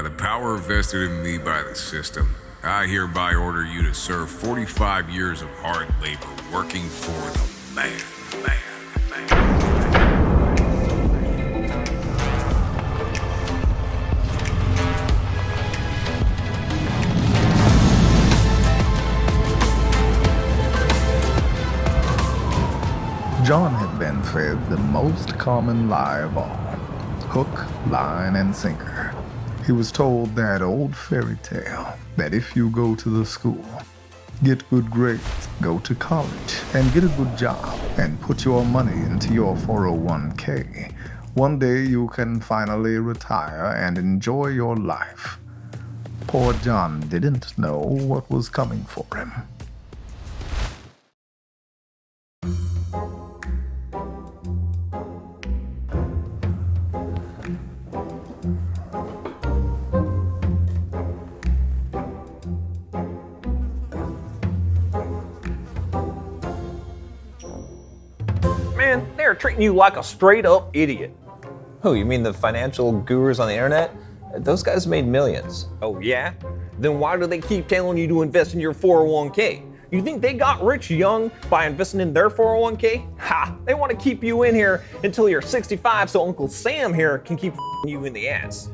the power vested in me by the system, I hereby order you to serve 45 years of hard labor working for the man. John had been fed the most common lie of all: hook, line, and sinker. He was told that old fairy tale that if you go to the school, get good grades, go to college, and get a good job, and put your money into your 401k, one day you can finally retire and enjoy your life. Poor John didn't know what was coming for him. Man, they're treating you like a straight up idiot. Who, you mean the financial gurus on the internet? Those guys made millions. Oh yeah? Then why do they keep telling you to invest in your 401k? You think they got rich young by investing in their 401k? Ha! They want to keep you in here until you're 65 so Uncle Sam here can keep you in the ass.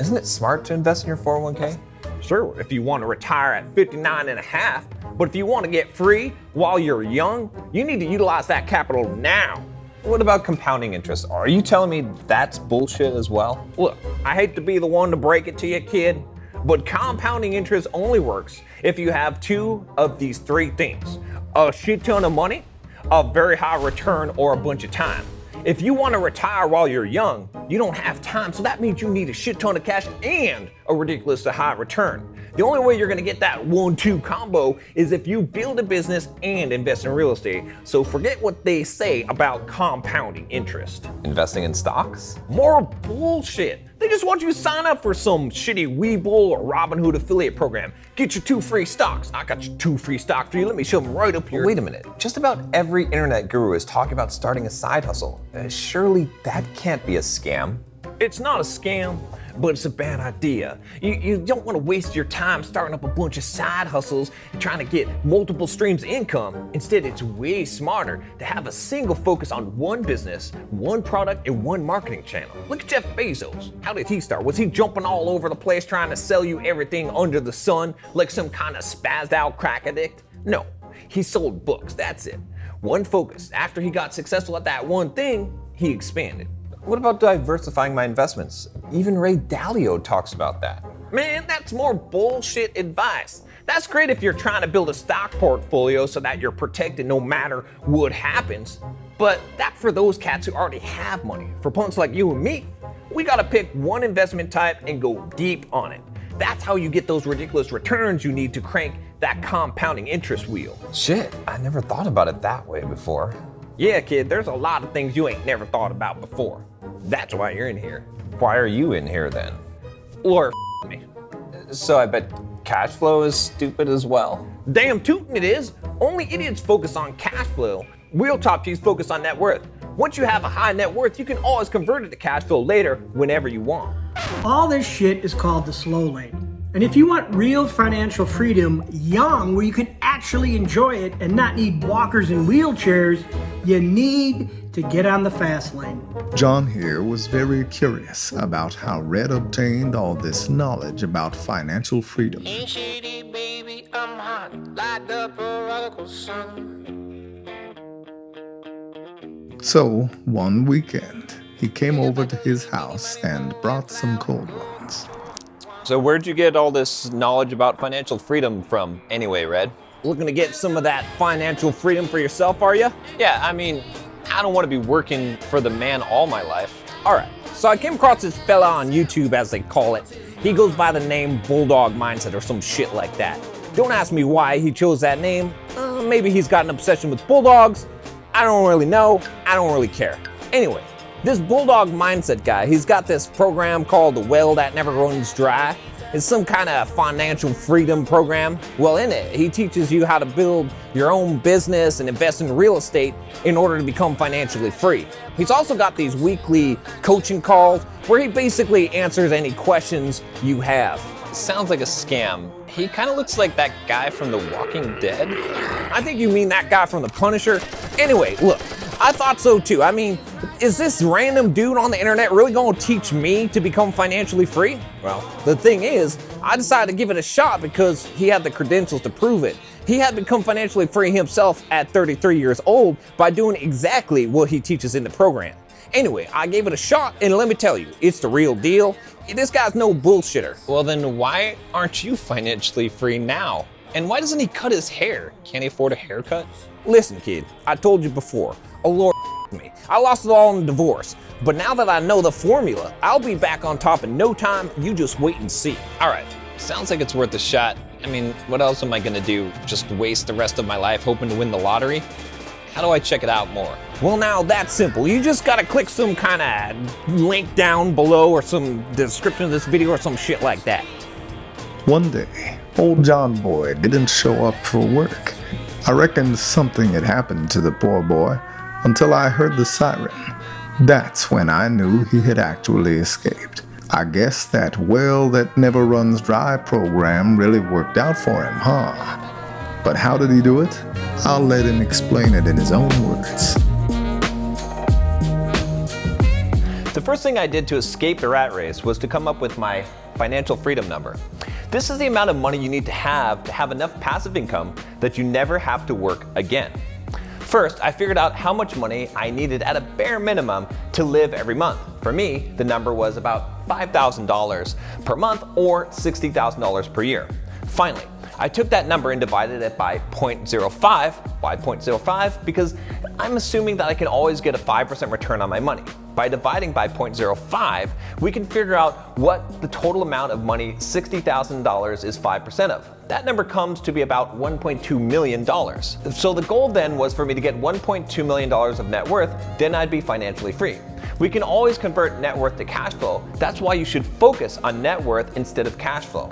Isn't it smart to invest in your 401k? Sure, if you want to retire at 59 and a half, but if you want to get free while you're young, you need to utilize that capital now. What about compounding interest? Are you telling me that's bullshit as well? Look, I hate to be the one to break it to you, kid, but compounding interest only works if you have two of these three things: a shit ton of money, a very high return, or a bunch of time. If you want to retire while you're young, you don't have time, so that means you need a shit ton of cash and a ridiculously high return. The only way you're gonna get that 1-2 combo is if you build a business and invest in real estate. So forget what they say about compounding interest. Investing in stocks? More bullshit. They just want you to sign up for some shitty Webull or Robinhood affiliate program. Get your 2 free stocks. I got your 2 free stocks for you. Let me show them right up here. Wait a minute. Just about every internet guru is talking about starting a side hustle. Surely that can't be a scam. It's not a scam, but it's a bad idea. You don't want to waste your time starting up a bunch of side hustles and trying to get multiple streams of income. Instead, it's way smarter to have a single focus on one business, one product, and one marketing channel. Look at Jeff Bezos. How did he start? Was he jumping all over the place trying to sell you everything under the sun like some kind of spazzed out crack addict? No, he sold books, that's it. One focus. After he got successful at that one thing, he expanded. What about diversifying my investments? Even Ray Dalio talks about that. Man, that's more bullshit advice. That's great if you're trying to build a stock portfolio so that you're protected no matter what happens. But that's for those cats who already have money. For punks like you and me, we gotta pick one investment type and go deep on it. That's how you get those ridiculous returns you need to crank that compounding interest wheel. Shit, I never thought about it that way before. Yeah, kid, there's a lot of things you ain't never thought about before. That's why you're in here. Why are you in here then? Or me. So I bet cash flow is stupid as well? Damn tootin' it is. Only idiots focus on cash flow. Real top G's focus on net worth. Once you have a high net worth, you can always convert it to cash flow later whenever you want. All this shit is called the slow lane. And if you want real financial freedom young, where you can actually enjoy it and not need walkers and wheelchairs, you need to get on the fast lane. John here was very curious about how Red obtained all this knowledge about financial freedom. Ain't shady, baby, I'm hot like the prodigal son. So, one weekend, he came over to his house and brought some cold ones. So where'd you get all this knowledge about financial freedom from anyway, Red? Looking to get some of that financial freedom for yourself, are you? Yeah, I mean, I don't want to be working for the man all my life. Alright, so I came across this fella on YouTube, as they call it. He goes by the name Bulldog Mindset or some shit like that. Don't ask me why he chose that name. Maybe he's got an obsession with bulldogs. I don't really know. I don't really care. Anyway, this Bulldog Mindset guy, he's got this program called The Well That Never Runs Dry. It's some kind of financial freedom program. Well, in it, he teaches you how to build your own business and invest in real estate in order to become financially free. He's also got these weekly coaching calls where he basically answers any questions you have. Sounds like a scam. He kind of looks like that guy from The Walking Dead. I think you mean that guy from The Punisher. Anyway, look, I thought so too. I mean, is this random dude on the internet really gonna teach me to become financially free? Well, the thing is, I decided to give it a shot because he had the credentials to prove it. He had become financially free himself at 33 years old by doing exactly what he teaches in the program. Anyway, I gave it a shot, and let me tell you, it's the real deal. This guy's no bullshitter. Well, then why aren't you financially free now? And why doesn't he cut his hair? Can't he afford a haircut? Listen, kid, I told you before, a lawyer me. I lost it all in a divorce. But now that I know the formula, I'll be back on top in no time. You just wait and see. All right, sounds like it's worth a shot. I mean, what else am I gonna do? Just waste the rest of my life hoping to win the lottery? How do I check it out more? Well, now that's simple. You just gotta click some kind of link down below or some description of this video or some shit like that. One day, old John Boy didn't show up for work. I reckoned something had happened to the poor boy until I heard the siren. That's when I knew he had actually escaped. I guess that well that never runs dry program really worked out for him, huh? But how did he do it? I'll let him explain it in his own words. The first thing I did to escape the rat race was to come up with my financial freedom number. This is the amount of money you need to have enough passive income that you never have to work again. First, I figured out how much money I needed at a bare minimum to live every month. For me, the number was about $5,000 per month or $60,000 per year. Finally, I took that number and divided it by 0.05. Why 0.05? Because I'm assuming that I can always get a 5% return on my money. By dividing by 0.05, we can figure out what the total amount of money $60,000 is 5% of. That number comes to be about $1.2 million. So the goal then was for me to get $1.2 million of net worth, then I'd be financially free. We can always convert net worth to cash flow. That's why you should focus on net worth instead of cash flow.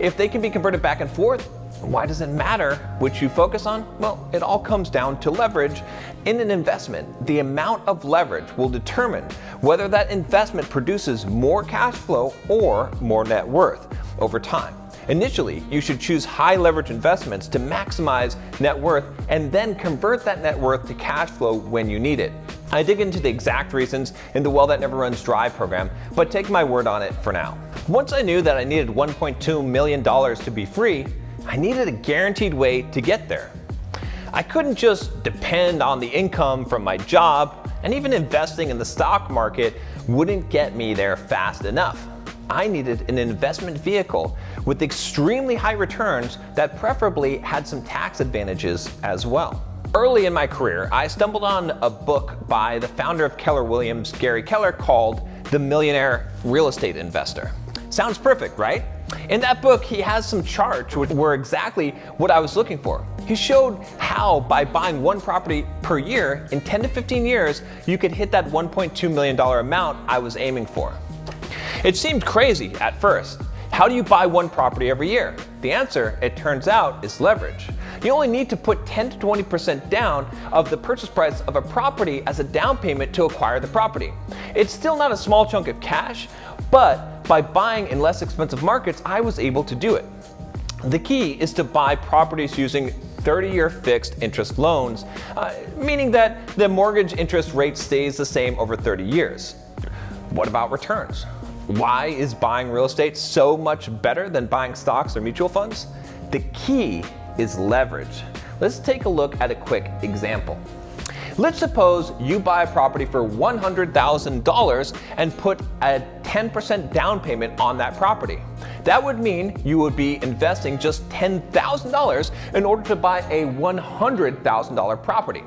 If they can be converted back and forth, why does it matter which you focus on? Well, it all comes down to leverage. In an investment, the amount of leverage will determine whether that investment produces more cash flow or more net worth over time. Initially, you should choose high leverage investments to maximize net worth and then convert that net worth to cash flow when you need it. I dig into the exact reasons in the Well That Never Runs Dry program, but take my word on it for now. Once I knew that I needed $1.2 million to be free, I needed a guaranteed way to get there. I couldn't just depend on the income from my job, and even investing in the stock market wouldn't get me there fast enough. I needed an investment vehicle with extremely high returns that preferably had some tax advantages as well. Early in my career, I stumbled on a book by the founder of Keller Williams, Gary Keller, called The Millionaire Real Estate Investor. Sounds perfect, right? In that book, he has some charts which were exactly what I was looking for. He showed how by buying one property per year, in 10 to 15 years, you could hit that $1.2 million amount I was aiming for. It seemed crazy at first. How do you buy one property every year? The answer, it turns out, is leverage. You only need to put 10 to 20% down of the purchase price of a property as a down payment to acquire the property. It's still not a small chunk of cash, but by buying in less expensive markets, I was able to do it. The key is to buy properties using 30-year fixed interest loans, meaning that the mortgage interest rate stays the same over 30 years. What about returns? Why is buying real estate so much better than buying stocks or mutual funds? The key is leverage. Let's take a look at a quick example. Let's suppose you buy a property for $100,000 and put a 10% down payment on that property. That would mean you would be investing just $10,000 in order to buy a $100,000 property.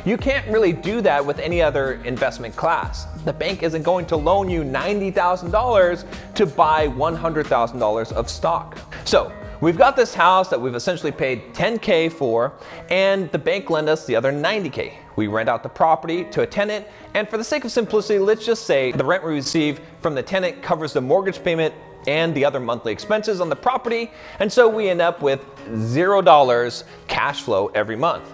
You can't really do that with any other investment class. The bank isn't going to loan you $90,000 to buy $100,000 of stock. So we've got this house that we've essentially paid $10K for, and the bank lent us the other $90K. We rent out the property to a tenant, and for the sake of simplicity, let's just say the rent we receive from the tenant covers the mortgage payment and the other monthly expenses on the property, and so we end up with $0 cash flow every month.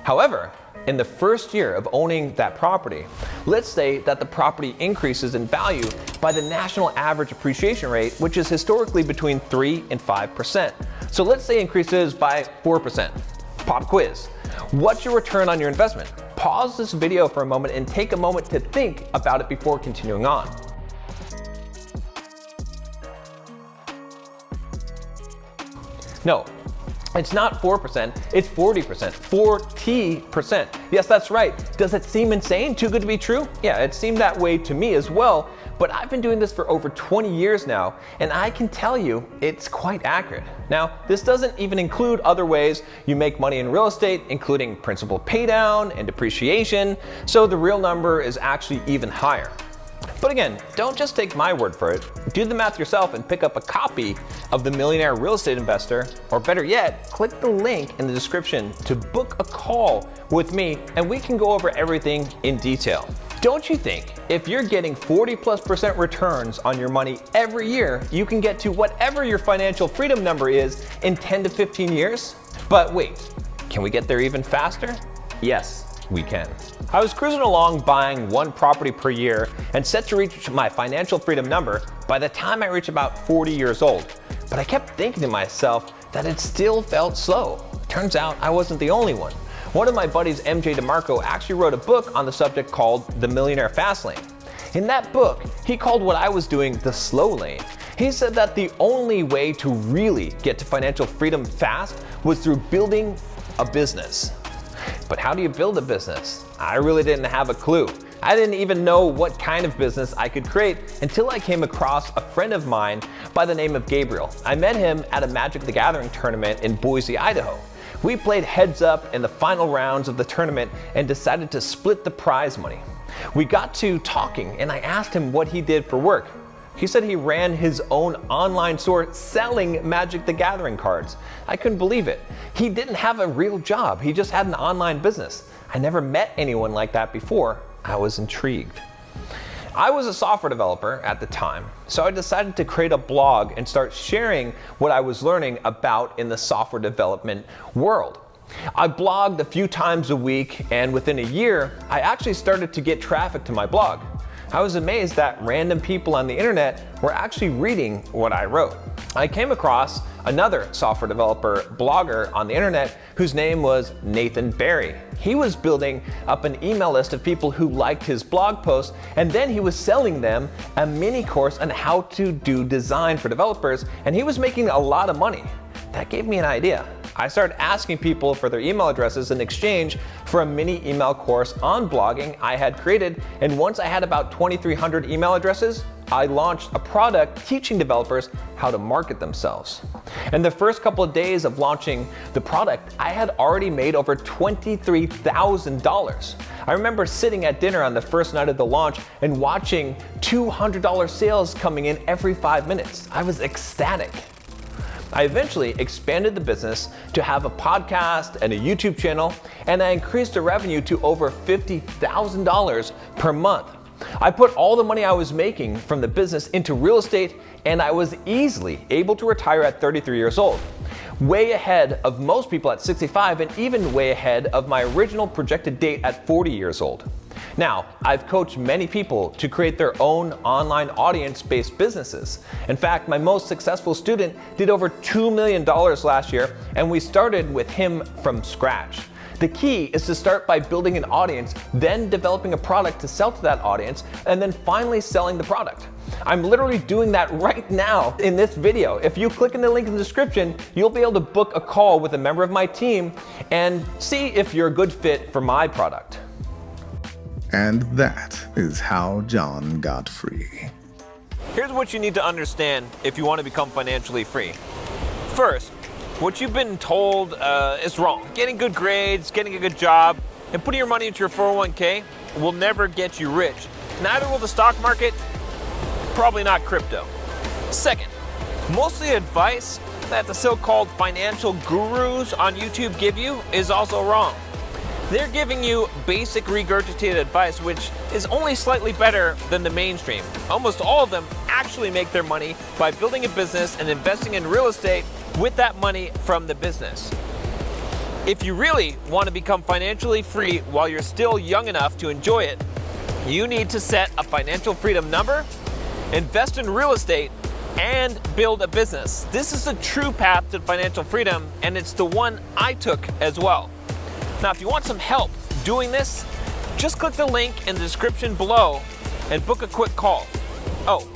However, in the first year of owning that property, let's say that the property increases in value by the national average appreciation rate, which is historically between 3 and 5%. So let's say increases by 4%. Pop quiz. What's your return on your investment? Pause this video for a moment and take a moment to think about it before continuing on. No, it's not 4%, it's 40%, 40%. Yes, that's right. Does it seem insane? Too good to be true? Yeah, it seemed that way to me as well, but I've been doing this for over 20 years now, and I can tell you it's quite accurate. Now, this doesn't even include other ways you make money in real estate, including principal paydown and depreciation, so the real number is actually even higher. But again, don't just take my word for it. Do the math yourself and pick up a copy of The Millionaire Real Estate Investor, or better yet, click the link in the description to book a call with me and we can go over everything in detail. Don't you think if you're getting 40+% returns on your money every year, you can get to whatever your financial freedom number is in 10 to 15 years? But wait, can we get there even faster? Yes, we can. I was cruising along buying one property per year and set to reach my financial freedom number by the time I reached about 40 years old. But I kept thinking to myself that it still felt slow. Turns out I wasn't the only one. One of my buddies, MJ DeMarco, actually wrote a book on the subject called The Millionaire Fast Lane. In that book, he called what I was doing the slow lane. He said that the only way to really get to financial freedom fast was through building a business. But how do you build a business? I really didn't have a clue. I didn't even know what kind of business I could create until I came across a friend of mine by the name of Gabriel. I met him at a Magic the Gathering tournament in Boise, Idaho. We played heads up in the final rounds of the tournament and decided to split the prize money. We got to talking and I asked him what he did for work. He said he ran his own online store selling Magic the Gathering cards. I couldn't believe it. He didn't have a real job. He just had an online business. I never met anyone like that before. I was intrigued. I was a software developer at the time, so I decided to create a blog and start sharing what I was learning about in the software development world. I blogged a few times a week, and within a year, I actually started to get traffic to my blog. I was amazed that random people on the internet were actually reading what I wrote. I came across another software developer blogger on the internet whose name was Nathan Barry. He was building up an email list of people who liked his blog post, and then he was selling them a mini course on how to do design for developers, and he was making a lot of money. That gave me an idea. I started asking people for their email addresses in exchange for a mini email course on blogging I had created, and once I had about 2,300 email addresses, I launched a product teaching developers how to market themselves. In the first couple of days of launching the product, I had already made over $23,000. I remember sitting at dinner on the first night of the launch and watching $200 sales coming in every 5 minutes. I was ecstatic. I eventually expanded the business to have a podcast and a YouTube channel, and I increased the revenue to over $50,000 per month. I put all the money I was making from the business into real estate, and I was easily able to retire at 33 years old. Way ahead of most people at 65, and even way ahead of my original projected date at 40 years old. Now, I've coached many people to create their own online audience-based businesses. In fact, my most successful student did over $2 million last year, and we started with him from scratch. The key is to start by building an audience, then developing a product to sell to that audience, and then finally selling the product. I'm literally doing that right now in this video. If you click in the link in the description, you'll be able to book a call with a member of my team and see if you're a good fit for my product. And that is how John got free. Here's what you need to understand if you want to become financially free. First, what you've been told is wrong. Getting good grades, getting a good job, and putting your money into your 401k will never get you rich. Neither will the stock market, probably not crypto. Second, most of the advice that the so-called financial gurus on YouTube give you is also wrong. They're giving you basic regurgitated advice, which is only slightly better than the mainstream. Almost all of them actually make their money by building a business and investing in real estate with that money from the business. If you really want to become financially free while you're still young enough to enjoy it, you need to set a financial freedom number, invest in real estate, and build a business. This is the true path to financial freedom, and it's the one I took as well. Now, if you want some help doing this, just click the link in the description below and book a quick call. Oh,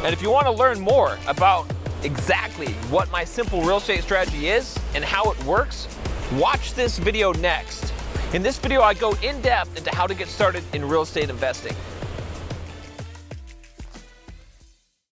and if you want to learn more about exactly what my simple real estate strategy is and how it works, watch this video next. In this video, I go in depth into how to get started in real estate investing.